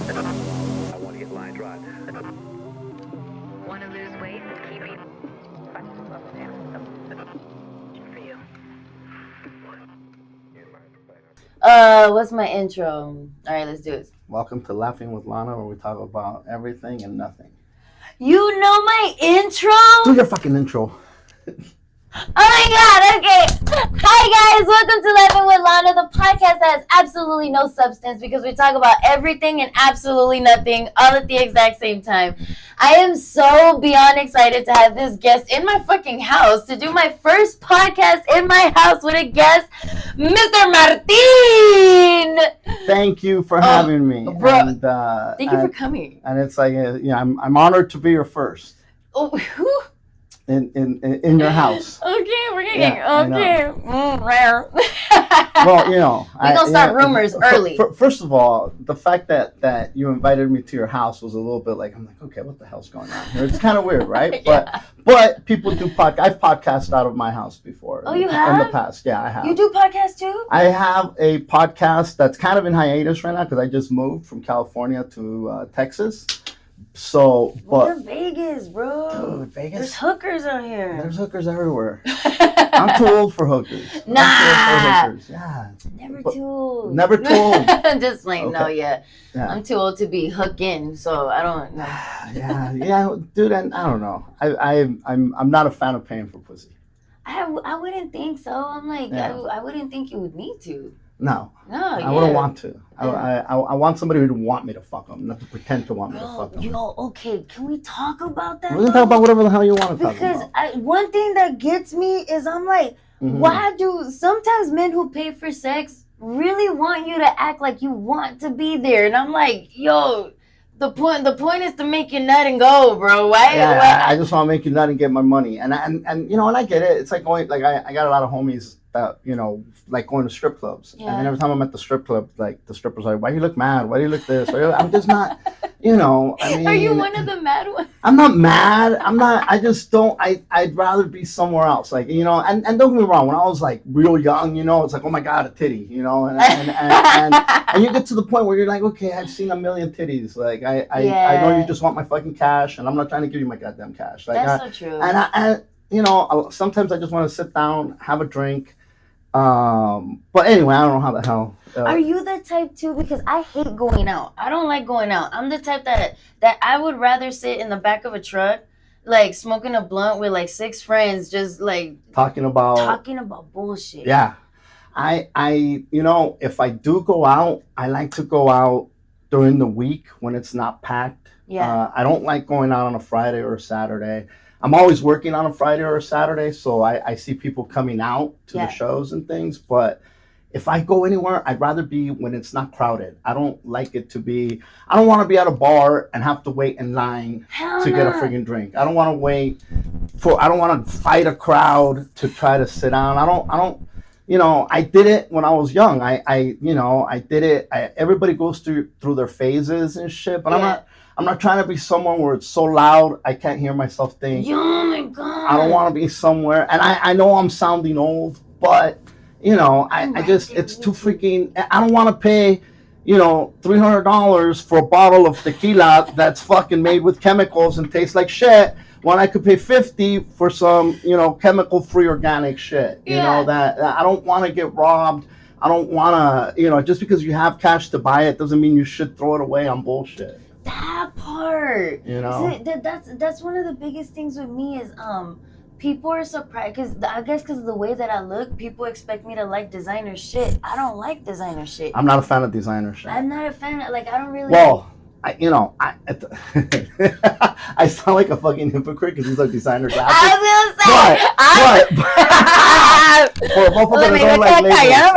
I want to get line drive. Want to lose weight? Keeping for you. What's my intro? All right, let's do it. Welcome to Laughing with Lana, where we talk about everything and nothing. You know my intro? Do your fucking intro. Oh my god, okay. Hi guys, welcome to Laughing with Lana, the podcast that has absolutely no substance because we talk about everything and absolutely nothing all at the exact same time. I am so beyond excited to have this guest in my fucking house, to do my first podcast in my house with a guest, Mr. Martin! Thank you for having me. Bro, and, thank you for coming. And it's like, I'm honored to be your first Oh, who? in your house. Okay, we're getting Yeah, rare. Well, we gonna start rumors early. First of all, the fact that you invited me to your house was a little bit like, I'm like, okay, what the hell's going on here? It's kind of weird, right? Yeah. But people do podcast. I've podcasted out of my house before. Oh, you in have? the past? Yeah, I have. You do podcasts too? I have a podcast that's kind of in hiatus right now because I just moved from California to Texas. So, We're but in Vegas, bro. dude, Vegas. There's hookers out here. There's hookers everywhere. I'm too old for hookers. Nah. I'm too old for hookers. Yeah. Never But- too old. Never too old. Just like, no, Okay. yeah. I'm too old to be hooking, so I don't know. yeah, dude. And I don't know. I'm not a fan of paying for pussy. I wouldn't think so. I'm like, Yeah. I wouldn't think you would need to. No, No, I wouldn't want to. I want somebody who would want me to fuck them, not to pretend to want me to fuck them. Yo, okay, can we talk about that? We can talk about whatever the hell you want to talk Because about. one thing that gets me is I'm like, Mhm. why do sometimes men who pay for sex really want you to act like you want to be there? And I'm like, yo, the point is to make you nut and go, bro. Why? Yeah, I just want to make you nut and get my money, and I get it. It's like going, like I got a lot of homies that like going to strip clubs, Yeah. and then every time I'm at the strip club, like the strippers are like, why do you look mad? Why do you look this? I'm just not, I mean. Are you one of the mad ones? I'm not mad. I'm not. I just don't. I'd rather be somewhere else. Like and don't get me wrong. When I was like real young, it's like, oh my god, a titty, and you get to the point where you're like, okay, I've seen a million titties. Like I know you just want my fucking cash, and I'm not trying to give you my goddamn cash. Like That's so true. And sometimes I just want to sit down, have a drink. But anyway, I don't know how the hell. Are you the type too? Because I hate going out. I don't like going out. I'm the type that I would rather sit in the back of a truck, like smoking a blunt with like 6 friends, just like talking about bullshit. Yeah, I if I do go out, I like to go out during the week when it's not packed. Yeah. I don't like going out on a Friday or a Saturday. I'm always working on a Friday or a Saturday, so I see people coming out to the shows and things. But if I go anywhere, I'd rather be when it's not crowded. I don't like it to be. I don't want to be at a bar and have to wait in line to get a friggin' drink. I don't want to wait I don't want to fight a crowd to try to sit down. I don't. I did it when I was young. I did it. Everybody goes through their phases and shit, but I'm not trying to be somewhere where it's so loud I can't hear myself think. Oh my god. I don't want to be somewhere, and I know I'm sounding old, but I just, it's too freaking. I don't want to pay, $300 for a bottle of tequila that's fucking made with chemicals and tastes like shit, when I could pay $50 for some, chemical-free organic shit. That I don't want to get robbed. I don't want to, just because you have cash to buy it doesn't mean you should throw it away on bullshit. That part. That's one of the biggest things with me is people are surprised because of the way that I look. People expect me to like designer shit. I don't like designer shit. I'm not a fan of designer shit. I'm not a fan. I don't really. Well, I sound like a fucking hypocrite because these are designer glasses. I was gonna say. For both of them, Let me don't look like at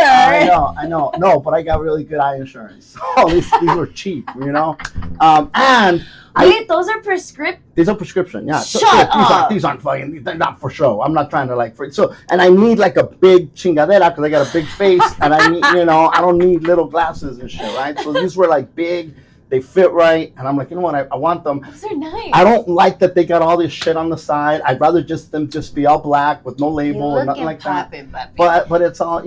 labels. I know. No, but I got really good eye insurance. So these were cheap, and. Wait, those are prescription? These are prescription, yeah. Shut up. These aren't fucking, they're not for show. I'm not trying to and I need like a big chingadera because I got a big face and I need, I don't need little glasses and shit, right? So these were like big, they fit right, and I'm like, you know what, I want them. Those are nice. I don't like that they got all this shit on the side. I'd rather them just be all black with no label or nothing like that. But it's all,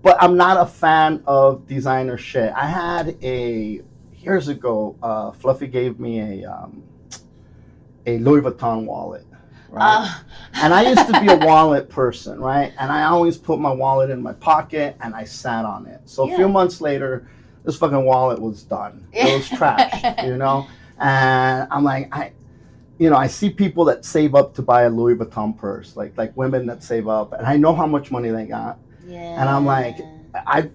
but I'm not a fan of designer shit. I had a years ago, Fluffy gave me a Louis Vuitton wallet. Right? And I used to be a wallet person, right? And I always put my wallet in my pocket and I sat on it. So a few months later, this fucking wallet was done. It was trashed, you know? And I'm like, I see people that save up to buy a Louis Vuitton purse, like women that save up, and I know how much money they got. Yeah. And I'm like,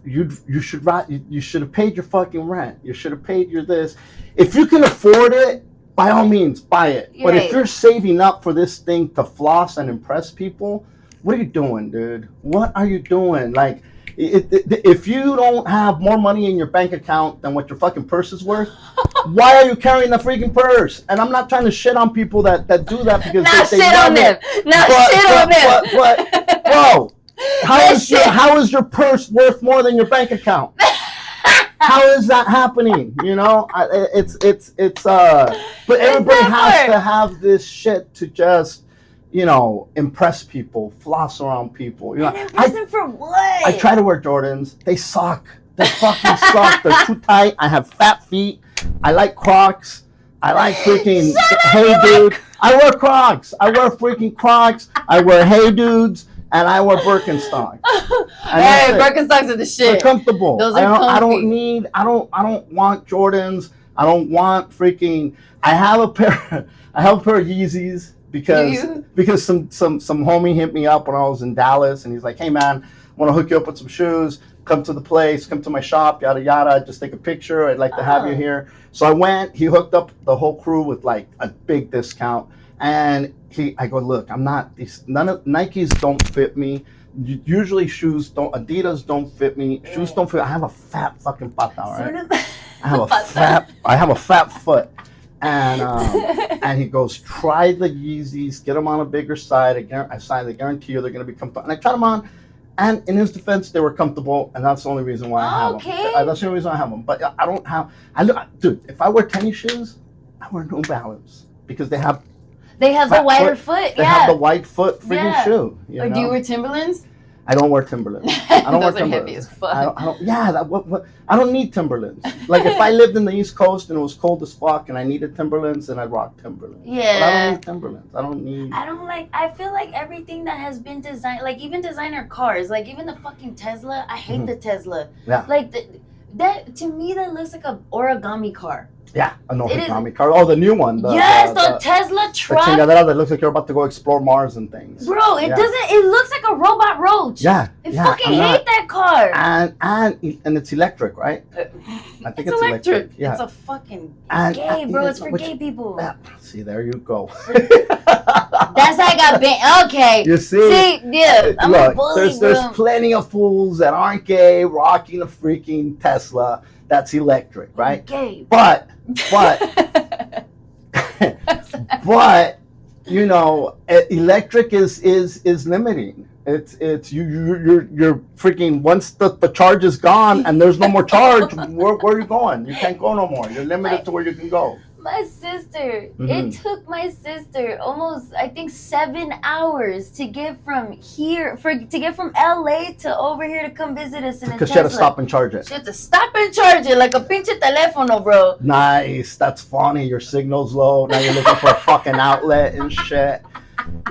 you should have paid your fucking rent. You should have paid your this. If you can afford it, by all means, buy it. But if you're saving up for this thing to floss and impress people, what are you doing, dude? What are you doing? Like, if you don't have more money in your bank account than what your fucking purse is worth, why are you carrying the freaking purse? And I'm not trying to shit on people that do that because they shit on them. But bro, how is your purse worth more than your bank account? How is that happening? You know, but everybody has to have this shit to just, impress people, floss around people. You know, impress them for what? I try to wear Jordans. They suck. They fucking suck. They're too tight. I have fat feet. I like Crocs. I like freaking Hey Dude. I wear Crocs. I wear freaking Crocs. I wear Hey Dudes. And I wear Birkenstocks. Hey, Birkenstocks are the shit. They're comfortable. Those are comfy. I don't want Jordans. I don't want freaking. I have a pair of Yeezys because some homie hit me up when I was in Dallas, and he's like, "Hey man, I want to hook you up with some shoes. Come to the place. Come to my shop. Yada yada. Just take a picture. I'd like to have you here." So I went. He hooked up the whole crew with like a big discount. And I go, look, none of Nikes don't fit me. Usually Adidas don't fit me. Shoes don't fit. I have a fat fucking pata, right? I have a fat foot. And he goes, try the Yeezys, get them on a bigger side. I guarantee you they're going to be comfortable. And I tried them on, and in his defense, they were comfortable, and that's the only reason why I have them. That's the only reason I have them. But I don't have, dude, if I wear tennis shoes, I wear New Balance because they have the wider foot. They have the wide foot freaking shoe. Or do you wear Timberlands? I don't wear Timberlands. I don't Those wear are Timberlands. heavy as fuck. I don't need Timberlands. Like if I lived in the East Coast and it was cold as fuck and I needed Timberlands, then I'd rock Timberlands. Yeah. But I don't need Timberlands. I feel like everything that has been designed, like even designer cars, like even the fucking Tesla. I hate the Tesla. Yeah. Like that to me, that looks like an origami car. Yeah, an origami car. Oh, the new one. The Tesla truck. The chingadera that looks like you're about to go explore Mars and things. Bro, it doesn't. It looks like a robot roach. Yeah, I fucking hate that car. And it's electric, right? I think it's electric. Yeah, it's a fucking gay, bro. It's for gay people. See, there you go. That's how I got banned. Okay. You see, yeah, I'm a bully, there's plenty of fools that aren't gay rocking a freaking Tesla that's electric, right? Gay. But electric is limiting. It's you're freaking, once the charge is gone and there's no more charge, where are you going? You can't go no more. You're limited to where you can go. My sister, it took my sister almost, I think, 7 hours to get from LA to over here to come visit us in a Tesla. Because she had to stop and charge it. She had to stop and charge it like a pinche teléfono, bro. Nice. That's funny. Your signal's low. Now you're looking for a fucking outlet and shit.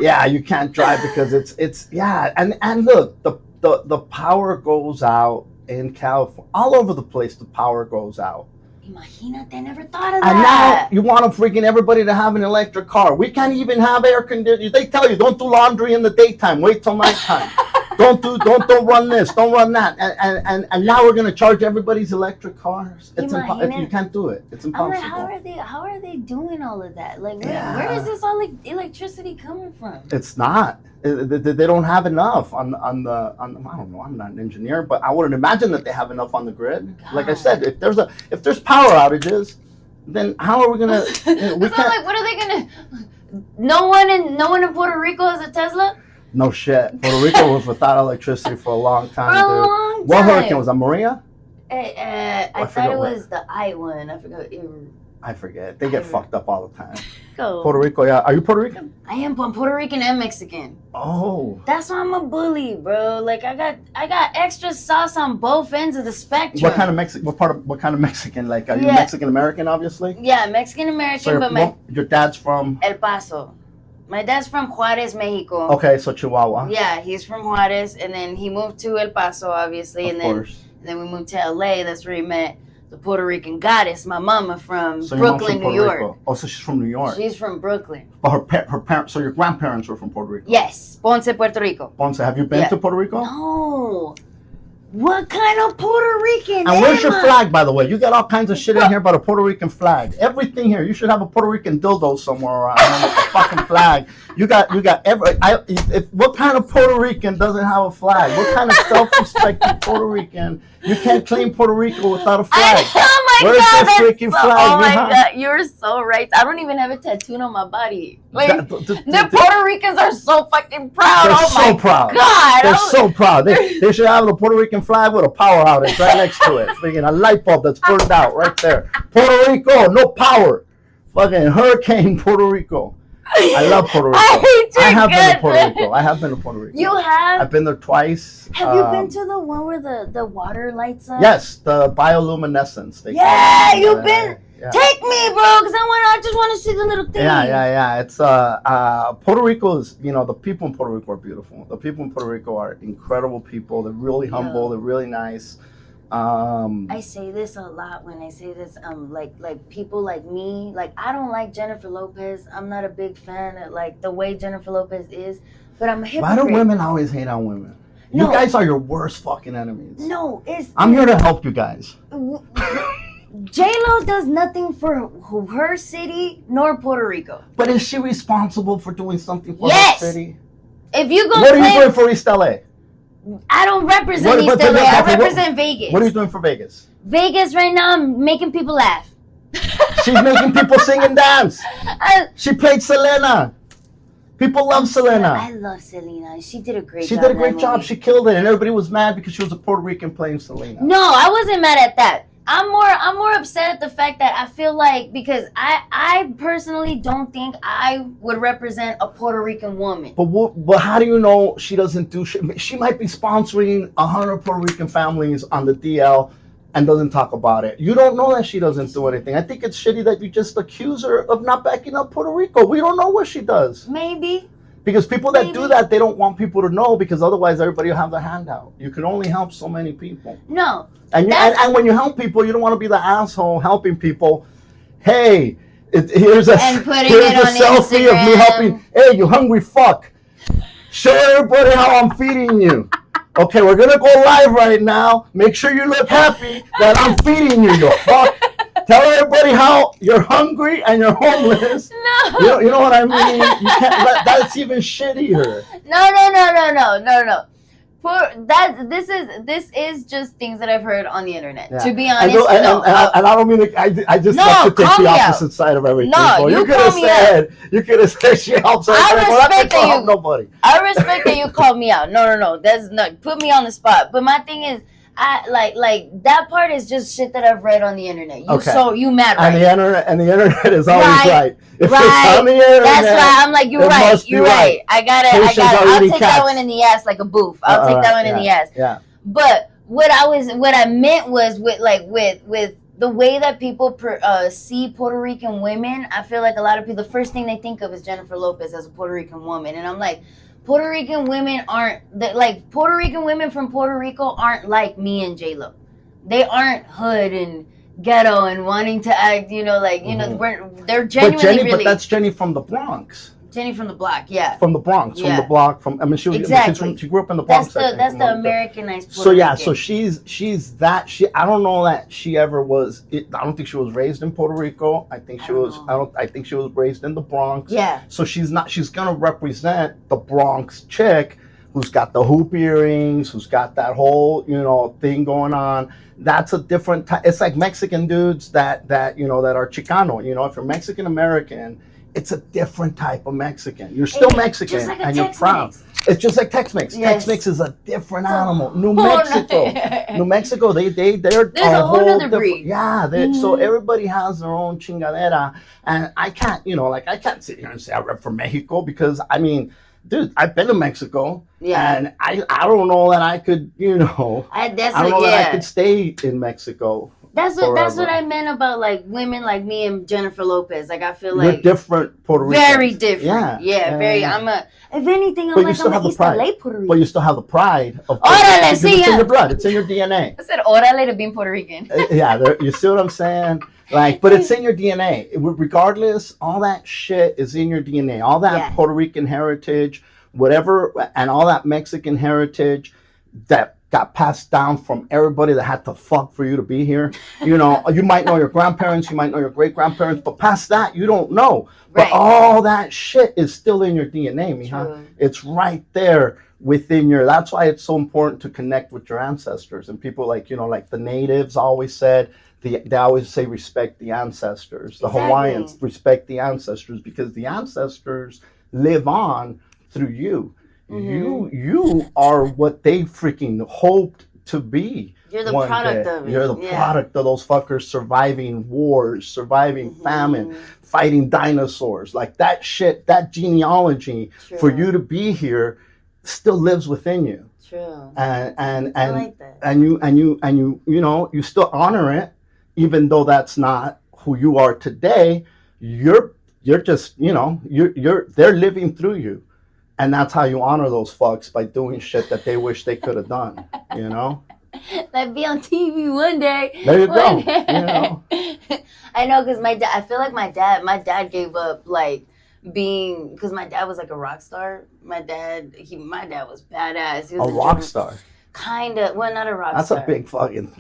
Yeah, you can't drive because it's and look, the power goes out in California. All over the place the power goes out. Imagínate, I never thought of that. And now you want freaking everybody to have an electric car. We can't even have air conditioning. They tell you don't do laundry in the daytime. Wait till nighttime. don't run this. Don't run that. And now we're gonna charge everybody's electric cars. It's you can't do it. It's impossible. I'm like, how are they doing all of that? Like where is this all electricity coming from? It's not. They don't have enough on the I don't know, I'm not an engineer, but I wouldn't imagine that they have enough on the grid. God. Like I said, if there's power outages, then how are we gonna? We can't. Like, what are they gonna? No one in Puerto Rico has a Tesla. No shit. Puerto Rico was without electricity for a long time. Long time. What hurricane was that? Maria? I thought it was the I one. I forgot. I forget. They get fucked up all the time. Go. Puerto Rico, yeah. Are you Puerto Rican? I am Puerto Rican and Mexican. Oh. That's why I'm a bully, bro. Like I got extra sauce on both ends of the spectrum. What kind of Mexican? What kind of Mexican? Like, are you Mexican American? Obviously. Yeah, Mexican American, so your dad's from El Paso. My dad's from Juarez, Mexico. Okay, so Chihuahua. Yeah, he's from Juarez, and then he moved to El Paso, obviously, Of and course. then we moved to LA. That's where he met the Puerto Rican goddess, my mama from So your mom's Brooklyn, from New Puerto York. Rico. Oh, so she's from New York. She's from Brooklyn. But her parents, so your grandparents were from Puerto Rico. Yes, Ponce, Puerto Rico. Ponce, have you been to Puerto Rico? No. What kind of Puerto Rican? And where's your flag, by the way? You got all kinds of shit in here about a Puerto Rican flag. Everything here. You should have a Puerto Rican dildo somewhere around with a fucking flag. You got what kind of Puerto Rican doesn't have a flag? What kind of self-respecting Puerto Rican? You can't claim Puerto Rico without a flag. Oh my Where's God, this freaking flag? Oh my God, you're so right. I don't even have a tattoo on my body. Like, the Puerto Ricans are so fucking proud. They're oh my so proud. God. They're so proud. They should have the Puerto Rican flag with a power outage right next to it. Freaking a light bulb that's burned out right there. Puerto Rico, no power. Fucking hurricane Puerto Rico. I love Puerto Rico. I have been to Puerto Rico. I have been to Puerto Rico. You have? I've been there twice. Have you been to the one where the water lights up? Yes, the bioluminescence. Yeah, you've been. Yeah. Take me, bro, because I just want to see the little thing. Yeah. It's Puerto Rico is, the people in Puerto Rico are beautiful. The people in Puerto Rico are incredible people. They're really humble. They're really nice. I say this a lot when I say this. Like people like me. Like I don't like Jennifer Lopez. I'm not a big fan of like the way Jennifer Lopez is. But I'm a hypocrite. Why do women always hate on women? No. You guys are your worst fucking enemies. No, I'm here to help you guys. J-Lo does nothing for her city nor Puerto Rico. But is she responsible for doing something for her city? If you go, what are you doing for East LA? I don't represent East LA. I represent Vegas. What are you doing for Vegas? Vegas right now, I'm making people laugh. She's making people sing and dance. She played Selena. People love Selena. I love Selena. She did a great job. She did a great job. She killed it, and everybody was mad because she was a Puerto Rican playing Selena. No, I wasn't mad at that. I'm more upset at the fact that I feel like because I personally don't think I would represent a Puerto Rican woman. But how do you know she doesn't do shit? She might be sponsoring 100 Puerto Rican families on the DL and doesn't talk about it. You don't know that she doesn't do anything. I think it's shitty that you just accuse her of not backing up Puerto Rico. We don't know what she does. Maybe. Because people that do that, they don't want people to know because otherwise everybody will have their hand out. You can only help so many people. No. And when you help people, you don't want to be the asshole helping people. Hey, here's a selfie of me helping. Hey, you hungry fuck. Show everybody how I'm feeding you. Okay, we're going to go live right now. Make sure you look happy that I'm feeding you, you fuck. Tell everybody how you're hungry and you're homeless. No. You know what I mean? You can't, that's even shittier. No. This is just things that I've heard on the internet. Yeah. To be honest, and I don't mean to, I just like to take the opposite side of everything. No, you could have said she helps her. I respect that you called me out. No. That's not put me on the spot. But my thing is, I like that part is just shit that I've read on the internet. You mad right? And the internet is always right. If right. It's on the internet, that's right. I'm like, you're right. You're right. I got it. I'll take that one in the ass like a boof. I'll take that one in the ass. Yeah. But what I meant was with the way that people see Puerto Rican women, I feel like a lot of people, the first thing they think of is Jennifer Lopez as a Puerto Rican woman, and I'm like, Puerto Rican women Puerto Rican women from Puerto Rico aren't like me and J-Lo. They aren't hood and ghetto and wanting to act, they're genuinely But that's Jenny from the Bronx. Jenny from the block, yeah. From the Bronx, from the block, she grew up in the Bronx. That's the Americanized Puerto Rican. So so she's that. I don't know that she ever was. I don't think she was raised in Puerto Rico. I think she was. I think she was raised in the Bronx. Yeah. So she's not. She's gonna represent the Bronx chick who's got the hoop earrings, who's got that whole thing going on. That's a different type. It's like Mexican dudes that are Chicano. If you're Mexican American, it's a different type of Mexican. You're still Mexican and you're proud. It's just like Tex-Mex. Yes. Tex-Mex is a different animal. New Oh, Mexico. no. New Mexico, they're There's a whole other breed. Yeah, so everybody has their own chingadera. And I can't, I can't sit here and say I rep for Mexico because, I mean, dude, I've been to Mexico. Yeah. And I don't know that I could, I don't know that I could stay in Mexico. That's what I meant about like women like me and Jennifer Lopez. Like I feel You're like different Puerto Ricans. very different. Yeah, very. Yeah. If anything, I'm But you like still I'm have an the East pride. LA Puerto Rican. But you still have the pride of Órale, it's sí, in yeah. your blood. It's in your DNA. I said órale to being Puerto Rican. You see what I'm saying? Like, but it's in your DNA. Regardless, all that shit is in your DNA. All that Puerto Rican heritage, whatever, and all that Mexican heritage that got passed down from everybody that had to fuck for you to be here. You might know your grandparents, you might know your great-grandparents, but past that, you don't know. But all that shit is still in your DNA, mija. True. It's right there within that's why it's so important to connect with your ancestors. And people like the natives always said, they always say respect the ancestors. The Hawaiians respect the ancestors because the ancestors live on through you. Mm-hmm. You are what they freaking hoped to be. You're the product of it. You're the product of those fuckers surviving wars, surviving famine, fighting dinosaurs. Like that shit, that genealogy for you to be here still lives within you. True. And I like that. And you still honor it, even though that's not who you are today. You're just they're living through you. And that's how you honor those fucks, by doing shit that they wish they could have done, Like be on TV one day. There you go. I know, because my dad, I feel like my dad gave up like being, because my dad was like a rock star. My dad was badass. He was a rock star. Kind of, well, not a rock That's star. a big fucking.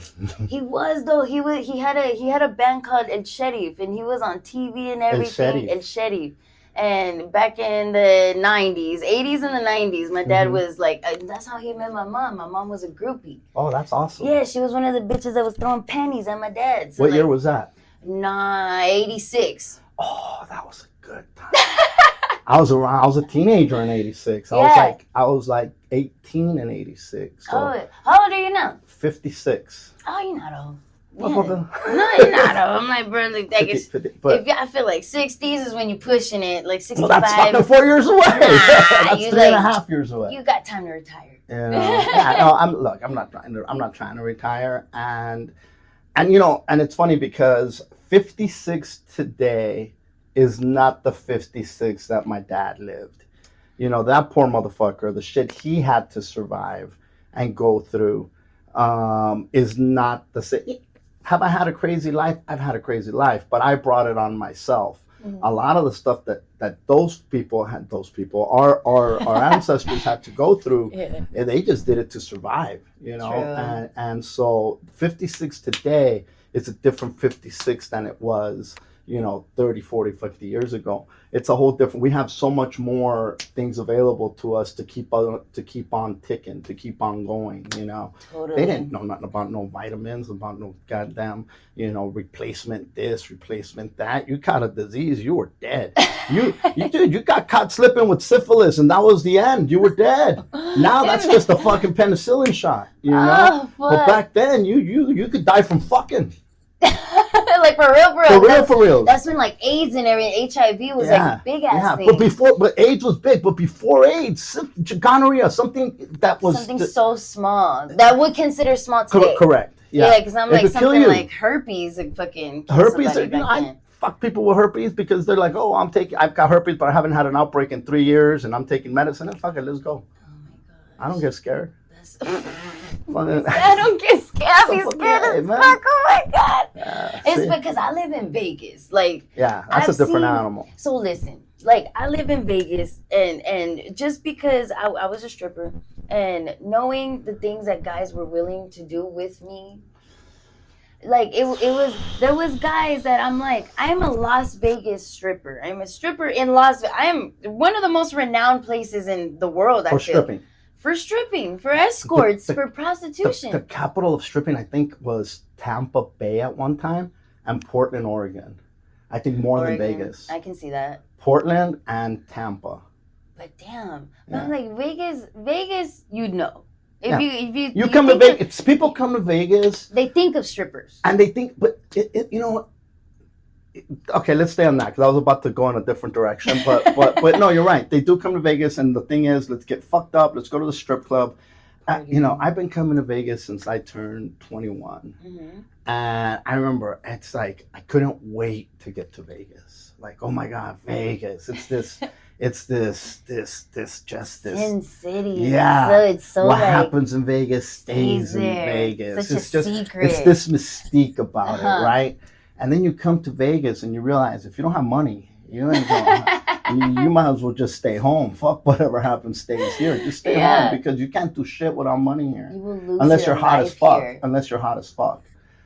He was though. He had a band called El Sheriff, and he was on TV and everything. El Sheriff. And back in the 80s and the 90s, my dad was like, that's how he met my mom. My mom was a groupie. Oh, that's awesome. Yeah, she was one of the bitches that was throwing pennies at my dad. So what year was that? 86. Oh, that was a good time. I was a teenager in 86. I was like 18 in 86. So oh, how old are you now? 56. Oh, you're not old. Yeah. No, you're not old. I'm like, bro, like, 50, but I feel like 60s is when you're pushing it, like 65. Well, that's fucking 4 years away. That's 3.5 years away. You got time to retire. I'm not trying to retire, and it's funny because 56 today is not the 56 that my dad lived. That poor motherfucker, the shit he had to survive and go through is not the same. Have I had a crazy life? I've had a crazy life, but I brought it on myself. A lot of the stuff that those people, our ancestors had to go through, and they just did it to survive, and so 56 today is a different 56 than it was 30, 40, 50 years ago. It's a whole different. We have so much more things available to us to keep on ticking, to keep on going. Totally. They didn't know nothing about no vitamins, about no goddamn replacement this, replacement that. You caught a disease, you were dead. You got caught slipping with syphilis, and that was the end. You were dead. Now that's just a fucking penicillin shot. But back then you could die from fucking. Like for real. That's when like AIDS and everything, HIV was like a big ass thing. But AIDS was big. But before AIDS, gonorrhea, something that was so small that would consider small today. Correct. Yeah, because I'm like something like herpes, like fucking herpes. I fuck people with herpes because they're like, oh, I've got herpes, but I haven't had an outbreak in 3 years, and I'm taking medicine. And fuck it, let's go. Oh my god. I don't get scared. I don't get scared. I be scared as fuck. Oh my god. It's because I live in Vegas. Like, that's a different animal. So listen, like I live in Vegas, and just because I was a stripper, and knowing the things that guys were willing to do with me, like there was guys that I'm like, I'm a Las Vegas stripper. I'm a stripper in Las Vegas. I'm one of the most renowned places in the world. For stripping, for escorts, for prostitution. The capital of stripping, I think, was Tampa Bay at one time, and Portland, Oregon. I think more than Vegas. I can see that. Portland and Tampa. But damn, Yeah. I'm like Vegas, you'd know. Yeah. If You come to Vegas. People come to Vegas. They think of strippers. And they think, but you know what? Okay, let's stay on that because I was about to go in a different direction. But no, you're right. They do come to Vegas, and the thing is, let's get fucked up. Let's go to the strip club. I've been coming to Vegas since I turned 21, and I remember it's like I couldn't wait to get to Vegas. Like, oh my God, Vegas! It's this Sin City. Yeah. It's so what like, happens in Vegas stays in there. Vegas. Such It's a just secret. it's this mystique about it, right? And then you come to Vegas and you realize if you don't have money, you ain't going. You might as well just stay home. Fuck whatever happens stays here. Just stay home because you can't do shit without money here. You will lose unless you're hot as fuck. Here. Unless you're hot as fuck.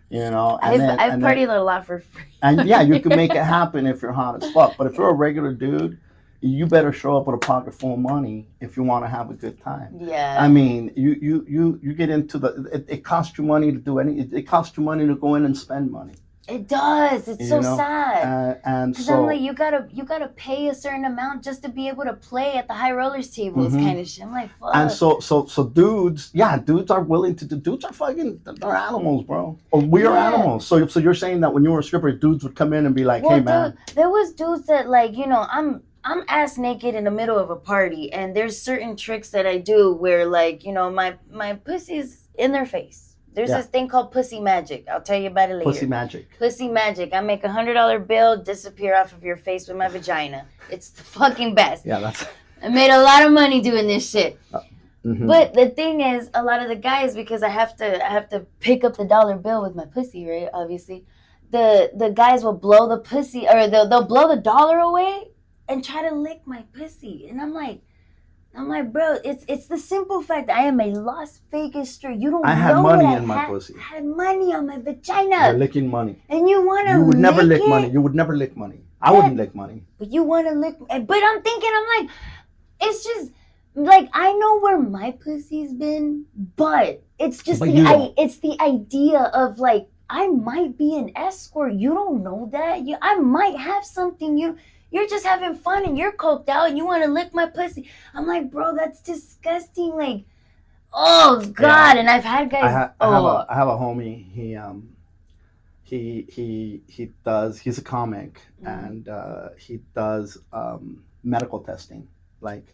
You know. I've partied a lot for free. And yeah, you can make it happen if you're hot as fuck. But if you're a regular dude, you better show up with a pocket full of money if you want to have a good time. Yeah. I mean, you get into it costs you money to do anything. It costs you money to go in and spend money. It does. It's so sad. And so I'm like, you gotta pay a certain amount just to be able to play at the high rollers tables, kind of shit. I'm like, fuck. And so dudes are willing to do. Dudes are fucking. They're animals, bro. Or we are animals. So you're saying that when you were a stripper, dudes would come in and be like, hey man. Dude, there was dudes that like, I'm ass naked in the middle of a party, and there's certain tricks that I do where like, my pussy's in their face. There's this thing called pussy magic. I'll tell you about it later. Pussy magic. Pussy magic. I make $100 bill disappear off of your face with my vagina. It's the fucking best. Yeah, that's. I made a lot of money doing this shit. Mm-hmm. But the thing is, a lot of the guys, because I have to pick up the dollar bill with my pussy, right? Obviously, the guys will blow the pussy, or they'll blow the dollar away and try to lick my pussy, and I'm like, bro, it's the simple fact that I am a Las Vegas stripper. You don't. I had money in my pussy. I had money on my vagina. You're licking money. And you want to? You would never lick it? money. You would never lick money. I wouldn't lick money. But you want to lick? But I'm thinking, I'm like, it's just like I know where my pussy's been, but it's just it's the idea of like I might be an escort. You don't know that. I might have something. You're just having fun and you're coked out and you want to lick my pussy. I'm like, bro, that's disgusting. Like, oh God. Yeah. And I've had guys. I have a homie. He's a comic and he does medical testing. Like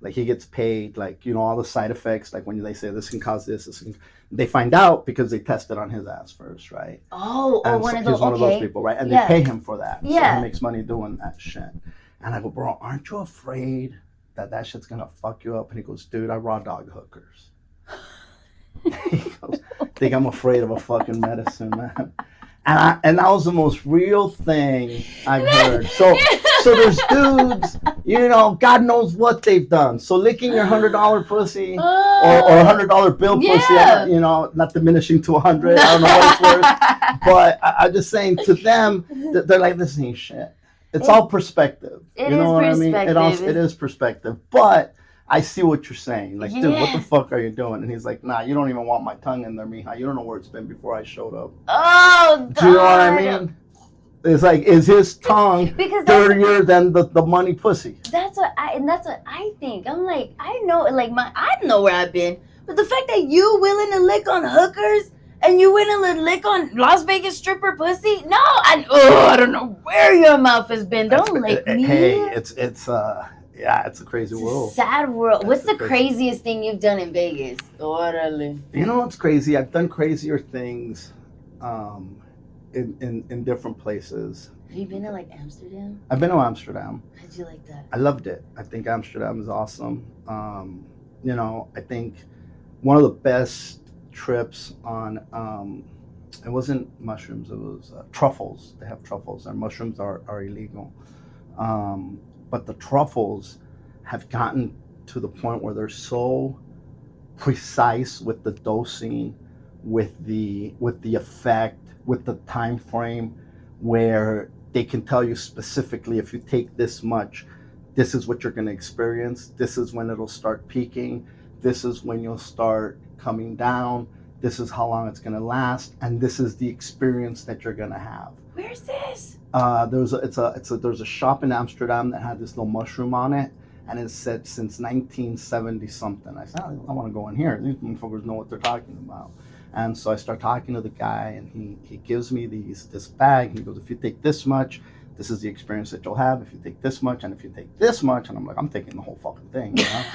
he gets paid, like, all the side effects, like when they say this can cause this they find out because they tested on his ass first, right? Oh, and one so of those. He's one of those people, right? And they pay him for that. Yeah. So he makes money doing that shit. And I go, bro, aren't you afraid that shit's gonna fuck you up? And he goes, dude, I raw dog hookers. He goes, think I'm afraid of a fucking medicine, man. And that was the most real thing I've heard. So there's dudes, God knows what they've done. So licking your $100 pussy or $100 bill pussy, not diminishing to 100. I don't know what it's worth. But I'm just saying to them, they're like, this ain't shit. It's all perspective. It is perspective. It is perspective. But I see what you're saying. Like, dude, what the fuck are you doing? And he's like, nah, you don't even want my tongue in there, mija. You don't know where it's been before I showed up. Oh, God. Do you know what I mean? It's like, is his tongue dirtier than the money pussy? That's what I think. I'm like, I know where I've been. But the fact that you willing to lick on hookers and you willing to lick on Las Vegas stripper pussy? No, I don't know where your mouth has been. Don't lick me. Hey, it's a crazy world. Sad world. What's the craziest thing you've done in Vegas? Orale. You know what's crazy? I've done crazier things in different places. Have you been to like Amsterdam? I've been to Amsterdam. How'd you like that? I loved it. I think Amsterdam is awesome. I think one of the best trips on it wasn't mushrooms, it was truffles. They have truffles, and mushrooms are illegal. But the truffles have gotten to the point where they're so precise with the dosing, with the effect, with the time frame, where they can tell you specifically, if you take this much, this is what you're going to experience. This is when it'll start peaking. This is when you'll start coming down. This is how long it's going to last, and this is the experience that you're going to have. Where's this? There's a shop in Amsterdam that had this little mushroom on it, and it said since 1970 something. I said, I want to go in here. These motherfuckers know what they're talking about. And so I start talking to the guy, and he gives me this bag. He goes, if you take this much, this is the experience that you'll have. If you take this much, and if you take this much, and I'm like, I'm taking the whole fucking thing, you know?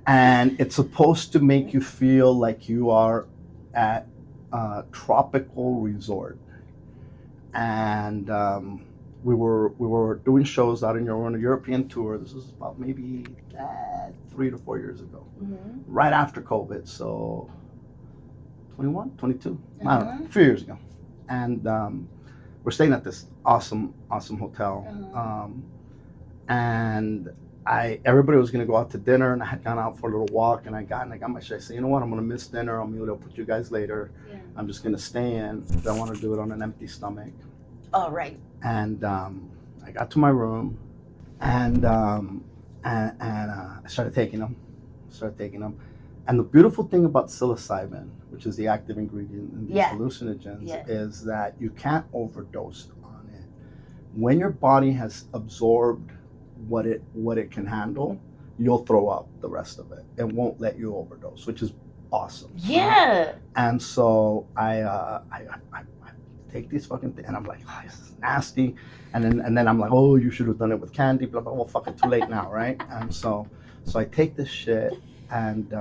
And it's supposed to make you feel like you are at a tropical resort. And we were doing shows out on a European tour. This was about maybe 3 to 4 years ago, right after COVID. So 21, 22, I don't know, a few years ago. And we're staying at this awesome hotel. And everybody was gonna go out to dinner, and I had gone out for a little walk, and I got my shit. I said, you know what, I'm gonna miss dinner. I'll put you guys later. Yeah. I'm just gonna stay in because I want to do it on an empty stomach. Oh, right. And I got to my room, and I started taking them. And the beautiful thing about psilocybin, which is the active ingredient in these hallucinogens, is that you can't overdose on it. When your body has absorbed what it can handle, you'll throw up the rest of it. It won't let you overdose, which is awesome. Yeah. And so I take these fucking things, and I'm like, oh, this is nasty. And then I'm like, oh, you should have done it with candy, blah, blah, well, fuck it, too late now, right? And so I take this shit, and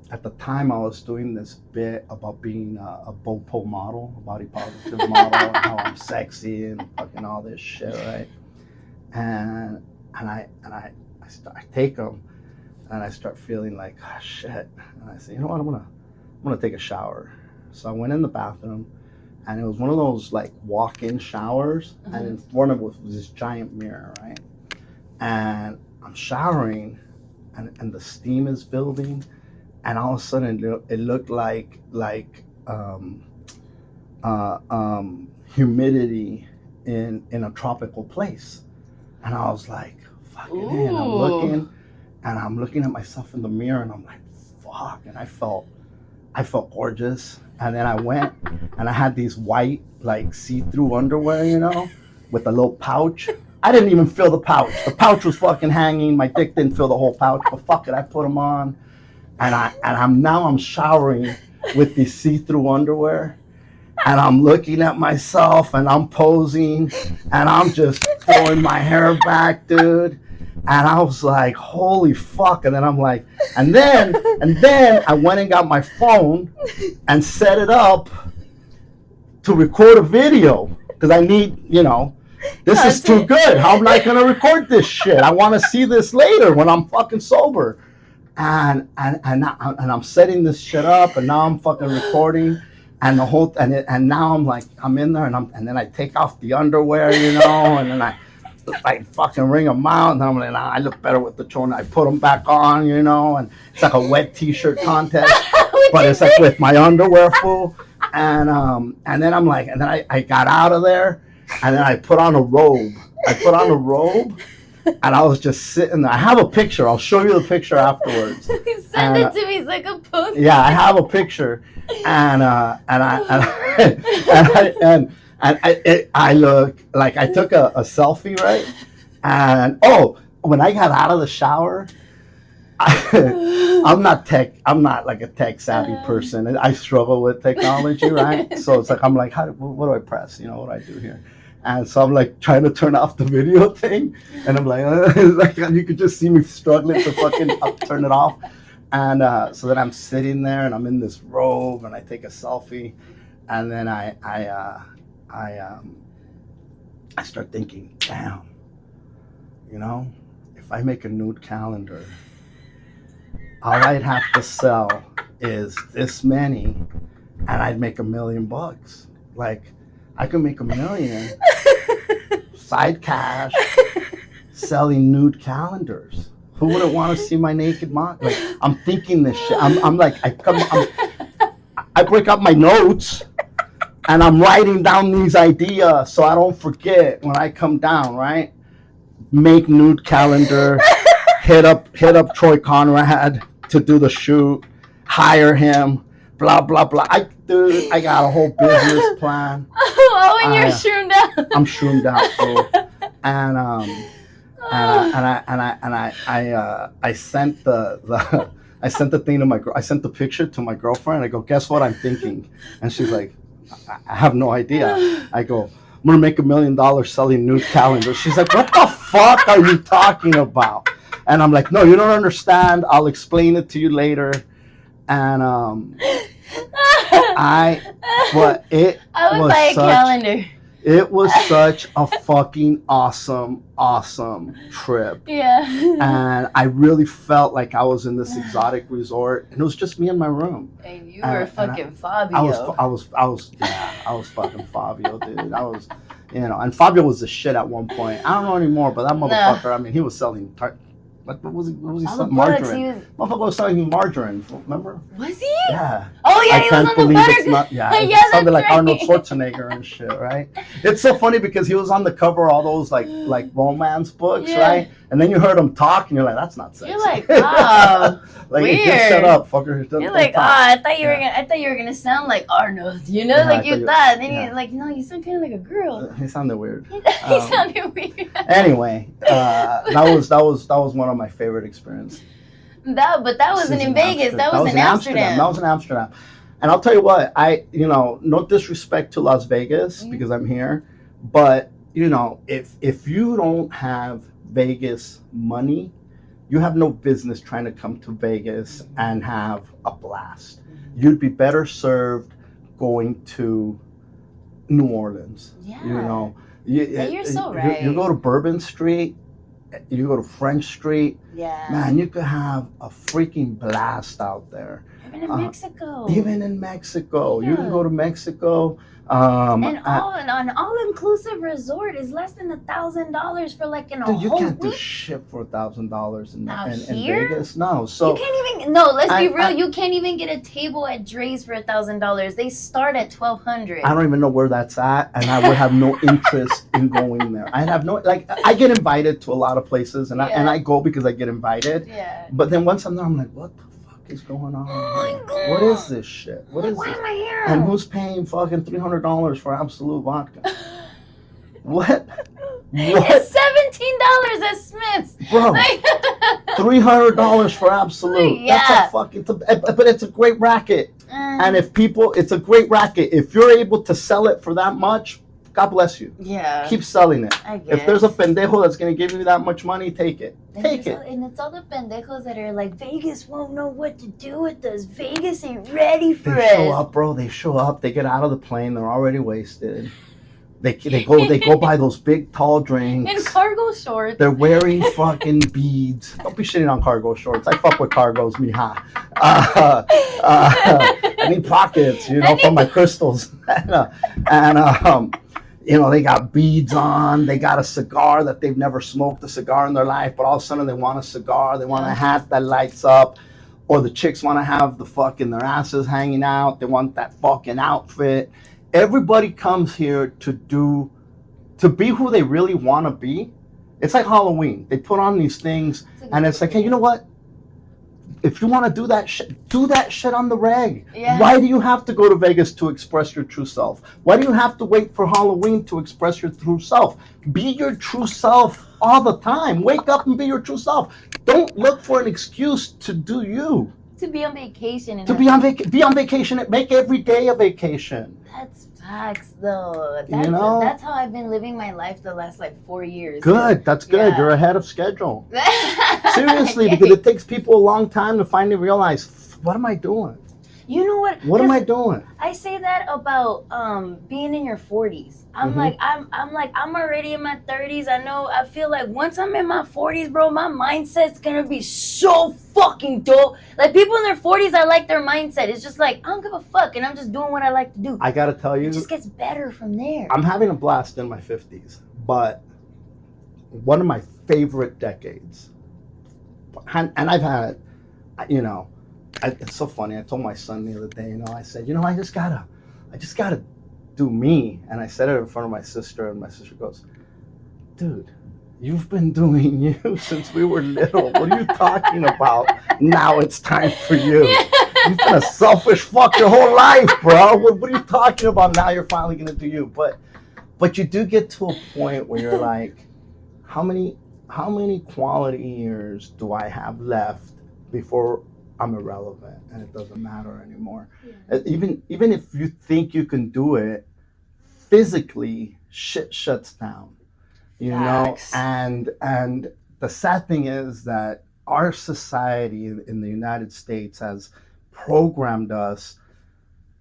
at the time I was doing this bit about being a BOPO model, a body positive model, and how I'm sexy and fucking all this shit, right? And I take them, and I start feeling like, oh, shit. And I say, you know what, I'm gonna take a shower. So I went in the bathroom, and it was one of those like walk-in showers, and in front of it was this giant mirror, right? And I'm showering, and the steam is building, and all of a sudden it looked like humidity in a tropical place, and I was like, fucking it. And I'm looking at myself in the mirror, and I'm like, fuck, and I felt gorgeous. And then I went, and I had these white, like, see-through underwear, you know, with a little pouch. I didn't even feel the pouch. The pouch was fucking hanging. My dick didn't feel the whole pouch, but fuck it, I put them on. And I'm showering with these see-through underwear, and I'm looking at myself, and I'm posing, and I'm just throwing my hair back, dude. And I was like, holy fuck. And then I'm like, and then I went and got my phone and set it up to record a video, because I need, you know, this is too good. How am I going to record this shit? I want to see this later when I'm fucking sober. And I'm setting this shit up, and now I'm fucking recording, and and now I'm like, I'm in there, and then I take off the underwear, you know, and then I fucking wring them out, and I'm like, nah, I look better with the chone. I put them back on, you know, and it's like a wet t-shirt contest, but it's like with my underwear full, and then I'm like, and then I got out of there, and then I put on a robe. And I was just sitting there. I have a picture. I'll show you the picture afterwards. Send it to me so I can post. Yeah, I have a picture, and I look like I took a selfie, right? And when I got out of the shower, I'm not like a tech savvy person. I struggle with technology, right? So it's like, I'm like, what do I press? You know, what do I do here? And so I'm like trying to turn off the video thing, and I'm like, like you could just see me struggling to fucking turn it off. And so then I'm sitting there, and I'm in this robe, and I take a selfie, and then I start thinking, damn, you know, if I make a nude calendar, all I'd have to sell is this many, and I'd make $1 million. Like, I could make $1 million side cash selling nude calendars. Who wouldn't want to see my naked model? Like, I'm thinking this shit. I'm like, I break up my notes, and I'm writing down these ideas so I don't forget when I come down, right? Make nude calendar, hit up Troy Conrad to do the shoot, hire him, blah blah blah. I got a whole business plan. Oh, and you're shroomed out. I'm shroomed out, bro. And I sent I sent the thing to I sent the picture to my girlfriend. I go, guess what I'm thinking? And she's like, I have no idea. I go, I'm gonna make $1 million selling nude calendars. She's like, what the fuck are you talking about? And I'm like, no, you don't understand. I'll explain it to you later. And I would buy a calendar. It was such a fucking awesome trip. Yeah. And I really felt like I was in this exotic resort, and it was just me in my room. And you were fucking Fabio. I was fucking Fabio, dude. I was, and Fabio was the shit at one point. I don't know anymore, but that motherfucker, I mean, he was selling what was he selling? Margarine. Motherfucker was selling margarine, remember? Was he? Yeah. Oh, yeah, he was on the butter. It sounded like Arnold Schwarzenegger and shit, right? It's so funny because he was on the cover of all those like romance books, right? And then you heard him talk, and you're like, that's not sexy. You're like, oh, like, weird. Just shut up, fucker. You're like, I thought you were gonna sound like Arnold, like you thought. Then you're like, no, you sound kind of like a girl. He sounded weird. He sounded weird. Anyway, that was one of my favorite experiences. That wasn't in Vegas. That was in Amsterdam. That was in Amsterdam. And I'll tell you what, no disrespect to Las Vegas because I'm here, but if you don't have Vegas money, you have no business trying to come to Vegas and have a blast. You'd be better served going to New Orleans. Yeah. You're so right. You go to Bourbon Street, you go to French Street. Yeah. Man, you could have a freaking blast out there. Even in Mexico. Even in Mexico. Yeah. You can go to Mexico. And an all-inclusive resort is less than $1,000 for like whole week. You can't do shit for $1,000 in Vegas. No, so you can't even. No, let's be real. You can't even get a table at Dre's for $1,000. They start at $1,200. I don't even know where that's at, and I would have no interest in going there. I have no I get invited to a lot of places, and I go because I get invited. Yeah. But then once I'm there, I'm like, what the fuck is going on? Oh my God. What is this shit? Why am I here? And who's paying fucking $300 for Absolute vodka? What? It's $17 at Smith's, bro. $300 for Absolute. Yeah. That's a fucking. But it's a great racket. And it's a great racket. If you're able to sell it for that much, God bless you. Yeah. Keep selling it. I guess. If there's a pendejo that's gonna give you that much money, take it. Take it. And it's all the pendejos that are like, Vegas won't know what to do with us. Vegas ain't ready for us. They show up, bro. They show up. They get out of the plane. They're already wasted. They go buy those big tall drinks. In cargo shorts. They're wearing fucking beads. Don't be shitting on cargo shorts. I fuck with cargos, mija. I need pockets, for my crystals. They got beads on. They got a cigar that they've never smoked a cigar in their life, but all of a sudden they want a cigar. They want a hat that lights up. Or the chicks want to have the fucking their asses hanging out. They want that fucking outfit. Everybody comes here to be who they really want to be. It's like Halloween. They put on these things, and it's like, hey, you know what? If you want to do that shit on the reg. Yeah. Why do you have to go to Vegas to express your true self? Why do you have to wait for Halloween to express your true self? Be your true self all the time. Wake up and be your true self. Don't look for an excuse to do you. To be on vacation. Be on vacation. Make every day a vacation. That's facts, though. That's how I've been living my life the last 4 years. Good. That's good. Yeah. You're ahead of schedule. Seriously, because it takes people a long time to finally realize, what am I doing? You know what? What am I doing? I say that about being in your 40s. I'm I'm already in my 30s. I feel like once I'm in my 40s, bro, my mindset's gonna be so fucking dope. Like people in their 40s, I like their mindset. It's just like, I don't give a fuck, and I'm just doing what I like to do. I gotta tell you, it just gets better from there. I'm having a blast in my 50s, but one of my favorite decades, and I've had, it's so funny. I told my son the other day, I said, I just gotta do me. And I said it in front of my sister, and my sister goes, dude, you've been doing you since we were little. What are you talking about? Now it's time for you. You've been a selfish fuck your whole life, bro. What are you talking about? Now you're finally gonna do you. But you do get to a point where you're like, how many quality years do I have left before I'm irrelevant and it doesn't matter anymore? Yeah. Even if you think you can do it, physically shit shuts down. You know? And the sad thing is that our society in the United States has programmed us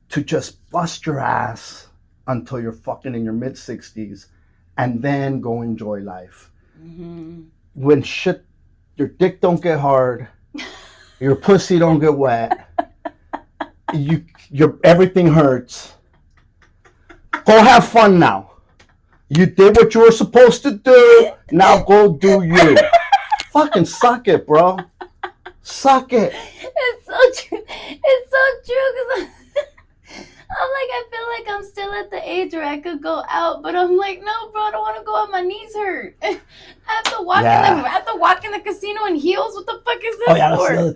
to just bust your ass until you're fucking in your mid-60s and then go enjoy life. Mm-hmm. When your dick don't get hard, your pussy don't get wet, your everything hurts. Go have fun now. You did what you were supposed to do. Now go do you. Fucking suck it, bro. Suck it. It's so true. It's so true because I'm like, I feel like I'm still at the age where I could go out, but I'm like, no, bro, I don't want to go out. My knees hurt. I have to walk in the casino in heels. What the fuck is this? Oh yeah, for?